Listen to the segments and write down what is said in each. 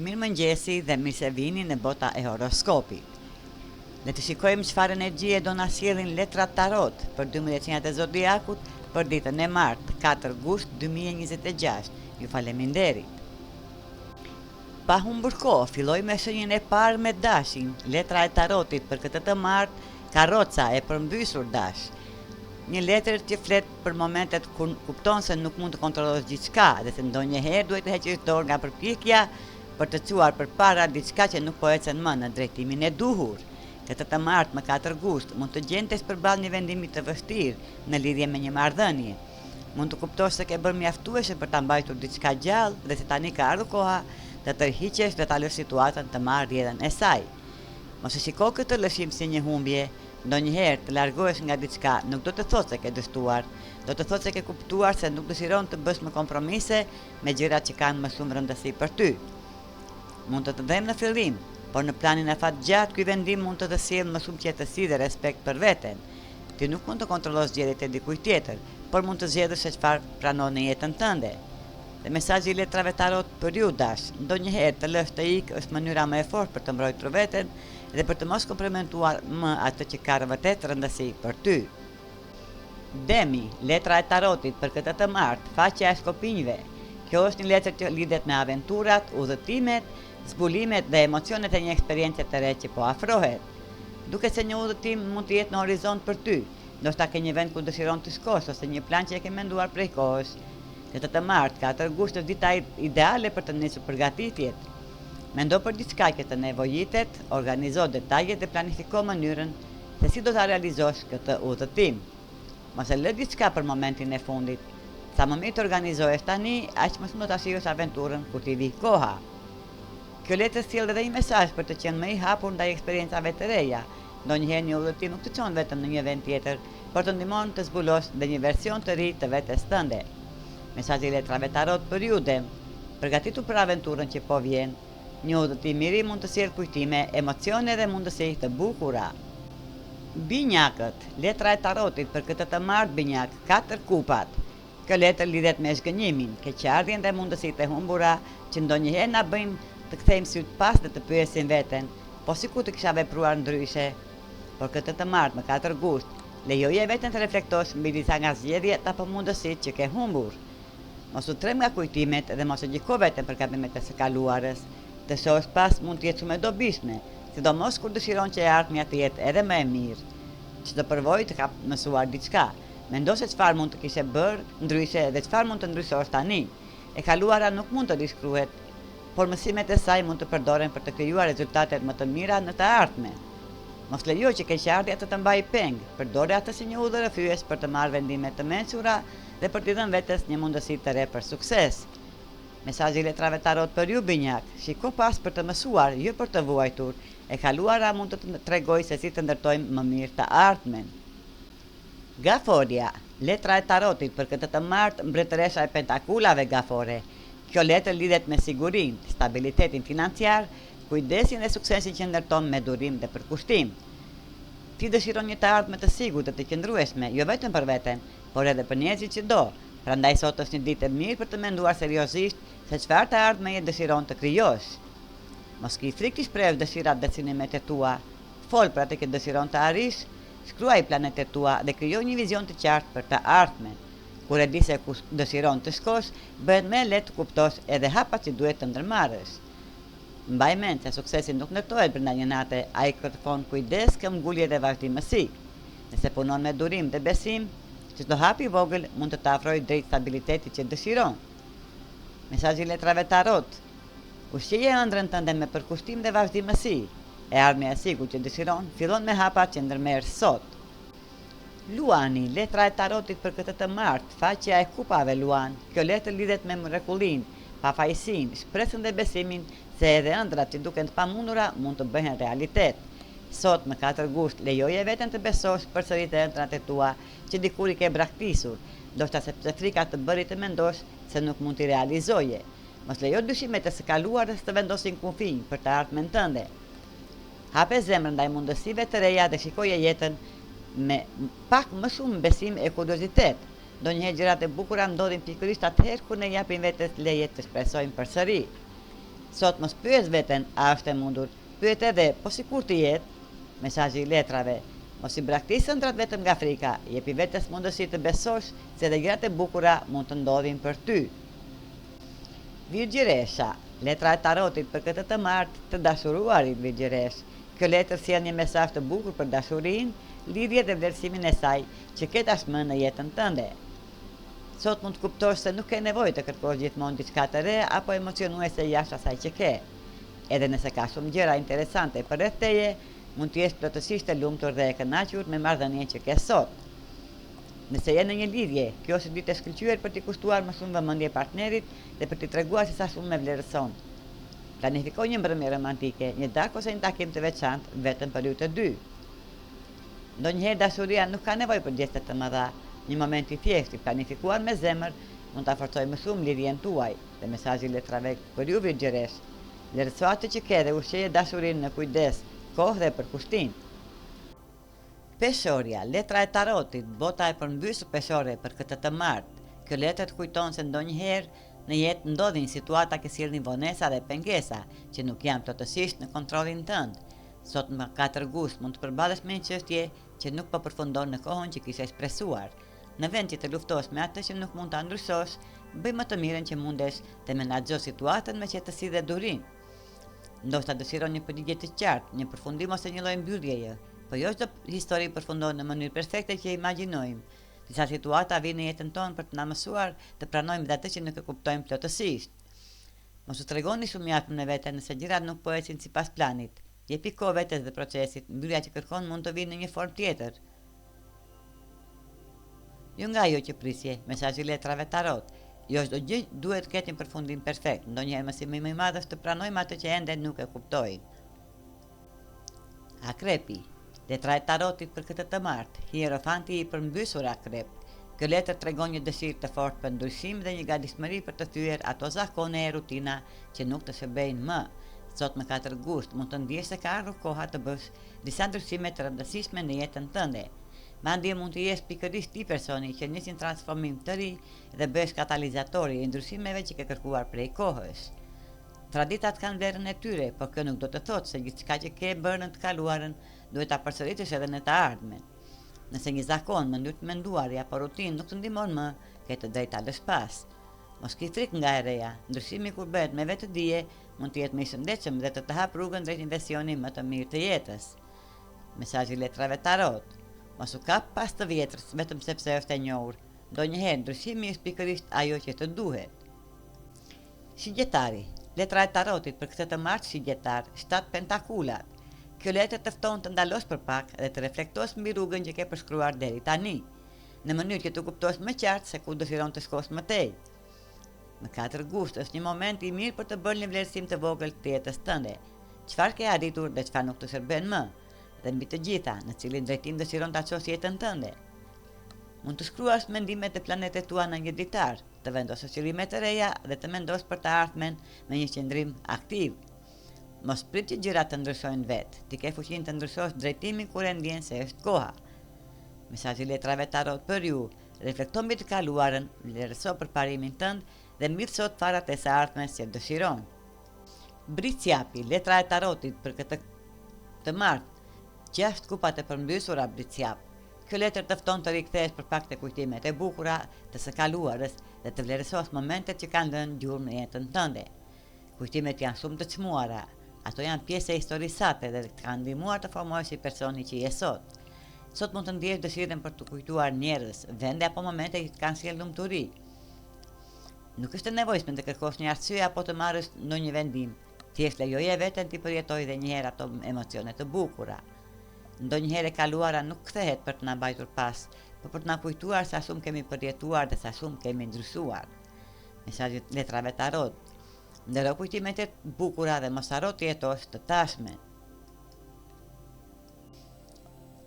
Mirëmëngjesi dhe mirë se vini në bota e horoskopit. Le të shikojmë çfarë energjie do na sjellin letrat tarot për 12 qenjat e zodiakut për ditën e martë, 4 gusht 2026. Ju faleminderit. Pa humbur kohë, filloj me shenjën e parë me dashin, letra e tarotit për këtë të martë, karroca e përmbysur dash. Një letër që flet për momentet kur kupton se nuk mund të kontrollosh gjithçka dhe se ndonjëherë duhet të heqësh dorë nga përpjekja për të çuar përpara diçka që nuk po ecën më në drejtimin e duhur. Këtë të martë më 4 gusht mund të gjendesh përballë një vendimi të vështirë në lidhje me një marrëdhënie. Mund të kuptosh se ke bërë mjaftueshëm për ta mbajtur diçka gjallë dhe se tani ka ardhur koha të tërhiqesh dhe ta lësh situatën të marrë rrjedhën e saj. Mos e shiko këtë lëshim si një humbje. Ndonjëherë të largohesh nga diçka nuk do të thotë se ke dështuar, do të thotë se ke kuptuar se nuk dëshiron të bësh më kompromise me gjërat që kanë më shumë rëndësi për ty. Mund të dhemë në fillim, por në planin e fatgjatë ky vendim mund të të sjellë më shumë qetësi dhe respekt për veten. Ti nuk mund të kontrollosh gjërat e dikujt tjetër, por mund të zgjedhësh se çfarë pranon në jetën tënde. Dhe mesazhi i letrave tarot për ju dash, ndonjëherë të lësh të ikë është mënyra më e fortë për të mbrojtur veten dhe për të mos komprometuar më atë që ka vërtet rëndësi për ty. Demi, letra e tarotit për këtë të martë, faqja e shkopinjve. Kjo është një letër që lidhet me aventurat, udhëtimet, zbulimet dhe emocionet e një eksperiencë të re që po afrohet. Duket se një udhëtim mund të jetë në horizont për ty, ndoshta ke një vend ku dëshiron të shkosh ose një plan që e ke menduar prej kohësh. Këtë të martë, 4 gusht është dita ideale për të nisur përgatitjet. Mendo për diçka që të nevojitet, organizo detajet dhe planifiko mënyrën se si do ta realizosh këtë udhëtim. Mos e lë diçka për momentin e fundit. Sa më mirë të organizohesh tani, aq më shumë do ta shijosh aventurën kur t'i vi koha. Kjo letër sjell edhe një mesazh për të qenë më i hapur ndaj eksperiencave të reja. Ndonjëherë një udhëtim nuk të çon vetëm në një vend tjetër, por të ndihmon të zbulosh dhe një version të ri të vetes tënde. Mesazhi i letrave tarot për ju Dem. Përgatitu për aventurën që po vjen. Një udhëtim i ri mund të sjellë kujtime, emocione dhe mundësi të bukura. Binjakët, letra e tarotit për këtë të martë binjak, 4 kupat. Kjo letër lidhet me zhgënjimin, keqardhjen dhe mundësitë e humbura që ndonjëherë na bëjnë të kthejmë syt pas dhe të pyesim veten, po sikur të kisha vepruar ndryshe. Por këtë të martë më 4 gusht, lejoje veten të reflektosh mbi disa nga zgjedhjet apo mundësitë që ke humbur. Mos u trem nga kujtimet dhe mos e gjiko veten për gabimet e së kaluarës. Të shohësh pas mund të jetë shumë e dobishme, sidomos kur dëshiron që e ardhmja të jetë edhe më e mirë. Çdo përvojë të ka mësuar diçka. Mendo se çfarë mund të kishe bërë ndryshe dhe çfarë mund të ndryshosh tani. E kaluara nuk mund të rishkruhet, por mësimet e saj mund të përdoren për të krijuar rezultate më të mira në të ardhmen. Mos lejo që keqardhja të mbajë peng, përdore atë si një udhë rrëfyes për të marrë vendime të mençura dhe për t'i dhënë vetes një mundësi të re për sukses. Mesazhi i letrave tarot për ju binjak, shiko pas për të mësuar, jo për të vuajtur. E kaluara mund të tregojë se si të ndërtojmë më mirë të ardhmen. Gaforia, letra e tarotit për këtë të martë, mbretëresha e pentakulave gafore. Kjo letër lidhet me sigurinë, stabilitetin financiar, kujdesin dhe suksesin që ndërton me durim dhe përkushtim. Ti dëshiron një të ardhme të sigurt dhe të qëndrueshme, jo vetëm për veten, por edhe për njerëzit që do. Prandaj sot është një ditë e mirë për të menduar seriozisht se çfarë të ardhmeje dëshiron të krijosh. Mos ki frikë të shprehësh dëshirat dhe synimet e tua. Fol për atë që dëshiron të arrish, shkruaj planet e tua dhe krijo një vizion të qartë për të ardhmen. Kur e di se ku dëshiron të shkosh, bëhet më lehtë të kuptosh edhe hapat që duhet të ndërmarrësh. Mbaj mend se suksesi nuk ndërtohet brenda një nate, ai kërkon kujdes, këmbgulje dhe vazhdimësi. Nëse punon me durim dhe besim, çdo hap i vogël mund të të afrojë drejt stabilitetit që dëshiron. Mesazhi i letrave tarot. Ushqeje ëndrrën tënde me përkushtim dhe vazhdimësi. E ardhmja e sigurt që dëshiron fillon me hapat që ndërmerr sot. Luani, letra e tarotit për këtë të martë, faqja e kupave Luan. Kjo letër lidhet me mrekullinë, pafajësinë, shpresën dhe besimin se edhe ëndrat që duken të pamundura mund të bëhen realitet. Sot më 4 gusht lejoje veten të besosh përsëri te ëndrat e tua që dikur i ke braktisur, ndoshta sepse frika të bëri të mendosh se nuk mund t'i realizoje. Mos lejo dyshimet e së kaluarës të vendosin kufi për të ardhmen tënde. Hape zemrën ndaj mundësive të reja dhe shikoje jetën me pak më shumë besim e kuriozitet. Ndonjëherë gjërat e bukura ndodhin pikërisht atëherë kur ne japim vetes leje të shpresojmë përsëri. Sot mos pyes veten a është e mundur, pyet edhe po sikur të jetë. Mesazhi i letrave: mos i braktisë ëndrat vetëm nga frika, jepi vetes mundësi të besosh se edhe gjërat e bukura mund të ndodhin për ty. Virgjëresha, letra e tarotit për këtë të martë të dashuruarit virgjëresh. Kjo letër sjell një mesazh të bukur për dashurinë, lidhje dhe vlerësimin e saj që ke tashmë në jetën tënde. Sot mund të kuptosh se nuk ke nevojë të kërkosh gjithmonë diçka të re apo emocionuese jashtë asaj që ke. Edhe nëse ka shumë gjëra interesante përreth teje, mund të jesh plotësisht e lumtur dhe e kënaqur me marrëdhënien që ke sot. Nëse je në një lidhje, kjo është ditë e shkëlqyer për t'i kushtuar më shumë vëmendje partnerit dhe për t'i treguar se sa shumë e vlerëson. Planifikoj një mbrëmje romantike, një darkë ose një takim të veçantë vetëm për ju të dy. Ndonjëherë dashuria nuk ka nevojë për gjeste të mëdha. Një moment i thjeshtë i planifikuar me zemër mund ta forcojë më shumë lidhjen tuaj. Dhe mesazhi i letrave për ju virgjëresh: vlerëso atë që ke dhe ushqeje dashurinë në kujdes, kohë dhe përkushtim. Peshorja, letra e tarotit, bota e përmbysur peshore për këtë të martë. Kjo letër të kujton se ndonjëherë në jetë ndodhin situata që sillnin vonesa dhe pengesa që nuk janë plotësisht në kontrollin tënd. Sot më 4 gusht mund të përballesh me një çështje që nuk po përfundon në kohën që kishe shpresuar. Në vend që të luftosh me atë që nuk mund ta ndryshosh, bëj më të mirën që mundesh dhe menaxho situatën me qetësi dhe durim. Ndoshta dëshiron një përgjigje të qartë, një përfundim ose një lloj mbylljeje, po jo çdo histori përfundon në mënyrë perfekte që e imagjinojmë. Disa situata vijnë në jetën tonë për të na mësuar të pranojmë dhe atë që nuk e kuptojmë plotësisht. Mos u tregoni shumë japëm në vete nëse gjërat nuk po ecin sipas planit. Jepi kohë vetes dhe procesit, mbyllja që kërkon mund të vinë në një formë tjetër. Jo nga ajo që prisje, mesazhi i letrave tarot. Jo çdo gjë duhet të ketë një përfundim perfekt. Ndonjëherë mësimi më i madh është të pranojmë atë që ende nuk e kuptojmë. Akrepi, letra e tarotit për këtë të martë, hierofanti i përmbysur akrep. Kjo letër tregon një dëshirë të fortë për ndryshim dhe një gatishmëri për të thyer ato zakone e rutina që nuk të shërbejnë më. Sot më 4 gusht mund të ndjesh se ka ardhur koha të bësh disa ndryshime të rëndësishme në jetën tënde. Madje mund të jesh pikërisht ti personi që nis një transformim të ri dhe bëhesh katalizatori i ndryshimeve që ke kërkuar prej kohës. Traditat kanë vlerën e tyre, por kjo nuk do të thotë se gjithçka që ke bërë në të kaluarën duhet ta përsëritësh edhe në të ardhmen. Nëse një zakon, mënyrë të menduar apo rutinë nuk të ndihmon më, ke të drejtë ta lësh pas. Mos ki frikë nga e reja, ndryshimi kur bëhet me vetëdije mund të jetë më i shëndetshëm dhe të hap rrugën drejt një versioni më të mirë të jetës. Mesazhi i letrave tarot: mos u kap pas të vjetrës vetëm sepse është e njohur. Ndonjëherë ndryshimi është pikërisht ajo që të duhet. Shigjetari, letra e tarotit për këtë të martë shigjetar, 7 pentakulat. Kjo letër të fton të ndalosh për pak dhe të reflektosh mbi rrugën që ke përshkruar deri tani, në mënyrë që të kuptosh më qartë se ku dëshiron të shkosh më tej. Në 4 gusht është një moment i mirë për të bërë një vlerësim të vogël të jetës tënde. Çfarë ke arritur dhe çfarë nuk të shërben më, dhe mbi të gjitha, në cilin drejtim dëshiron ta çosh jetën tënde. Mund të shkruash mendimet e planetet tua në një ditar, të vendosësh qëllime të reja dhe të mendosh për të ardhmen me një qëndrim aktiv. Mos prit që gjërat të ndryshojnë vetë, ti ke fuqinë të ndryshosh drejtimin kur e ndjen se është koha. Mesazhi i letrave tarot për ju: reflekto mbi të kaluarën, vlerëso përparimin tënd dhe mbit sot farat e së ardhmes që dëshiron. Bricjapi, letra e tarotit për këtë të martë, 6 kupat e përmbysura bricjap. Kjo letër të fton të rikthesh për pak të kujtimet e bukura të së kaluarës dhe të vlerësosh momentet që kanë lënë gjurmë në jetën tënde. Kujtimet janë shumë të çmuara, ato janë pjesë e historisë sate dhe të kanë ndihmuar të formohesh si personi që je sot. Sot mund të ndjesh dëshirën për të kujtuar njerëz, vende apo momente që të kanë sjellë lumturi. Nuk është e nevojshme të kërkosh një arsye apo të marrësh ndonjë vendim. Thjesht lejoje veten të përjetojë edhe një herë ato emocione të bukura. Ndonjëherë e kaluara nuk kthehet për të na mbajtur pas, por për të na kujtuar sa shumë kemi përjetuar dhe sa shumë kemi ndryshuar. Mesazhi i letrave tarot: ndero kujtimet e bukura dhe mos harro të jetosh të tashmen.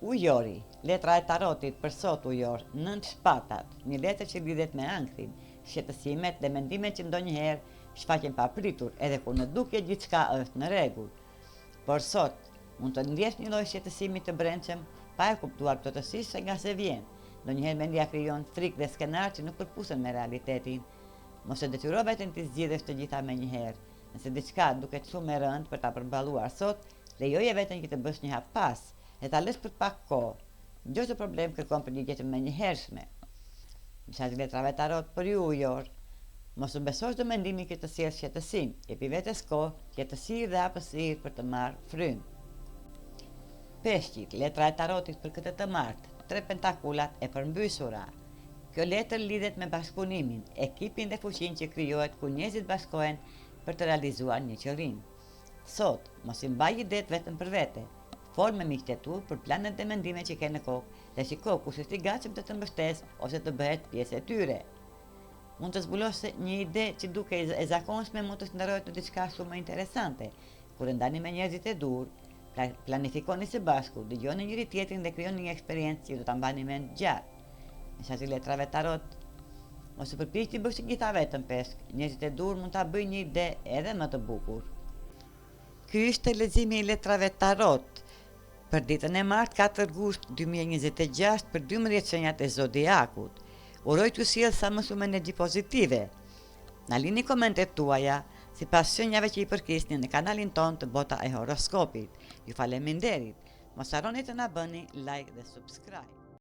Ujori, letra e tarotit për sot ujor, 9 shpatat, një letër që lidhet me ankthim, shqetësimet dhe mendimet që ndonjëherë shfaqen papritur edhe kur në dukje gjithçka është në rregull. Por sot mund të ndjesh një lloj shqetësimi të brendshëm pa e kuptuar plotësisht se nga se vjen. Ndonjëherë mendja krijon frikë dhe skenar që nuk përputhën me realitetin. Mos e detyro veten të zgjidhesh të gjitha menjëherë. Nëse diçka duket shumë e rëndë për ta përballuar sot, lejoje veten që të bësh një hap pas, e ta lësh për pak kohë. Çdo problem kërkon përgjigje më njëhershme. Mesazhi letrave tarot për ju ujor. Mos u besosh çdo mendimi që të sjellë shqetësim, jepi vetes kohë, qetësi dhe hapësirë për të marrë frymë. Peshqit, letra e tarotit për këtë të martë, 3 pentakullat e përmbysura. Kjo letër lidhet me bashkëpunimin, ekipin dhe fuqinë që krijohet kur njerëzit bashkohen për të realizuar një qëllim. Sot, mos i mbaj idet vetëm për vete. Fol me miqtetu për planet dhe mendimet që ke në kokë dhe shiko kush është i gatshëm të mbështesë ose të bëhet pjesë e tyre. Mund të zbulosh një ide që duke e zakonshme mund të shndërrohet në diçka shumë interesante. Kur e ndani me njerëzit e dur, planifikoni së bashku, dëgjoni njëri tjetrin dhe krijoni një eksperiencë që do ta mbani mend gjatë. Mesazhi letrave tarot. Mos u përpiq të bësh gjitha vetëm peshk, njerëzit e dur mund ta bëjnë një ide edhe më të bukur. Ky ishte leximi i letrave tarot për ditën e martë 4 gusht 2026 për 12 shenjat e zodiakut. Uroj t'ju sjell sa më shumë energji pozitive. Na lini komentet tuaja sipas shenjave që i përkisni në kanalin ton të Bota e Horoskopit. Ju faleminderit. Mos harroni të na bëni like dhe subscribe.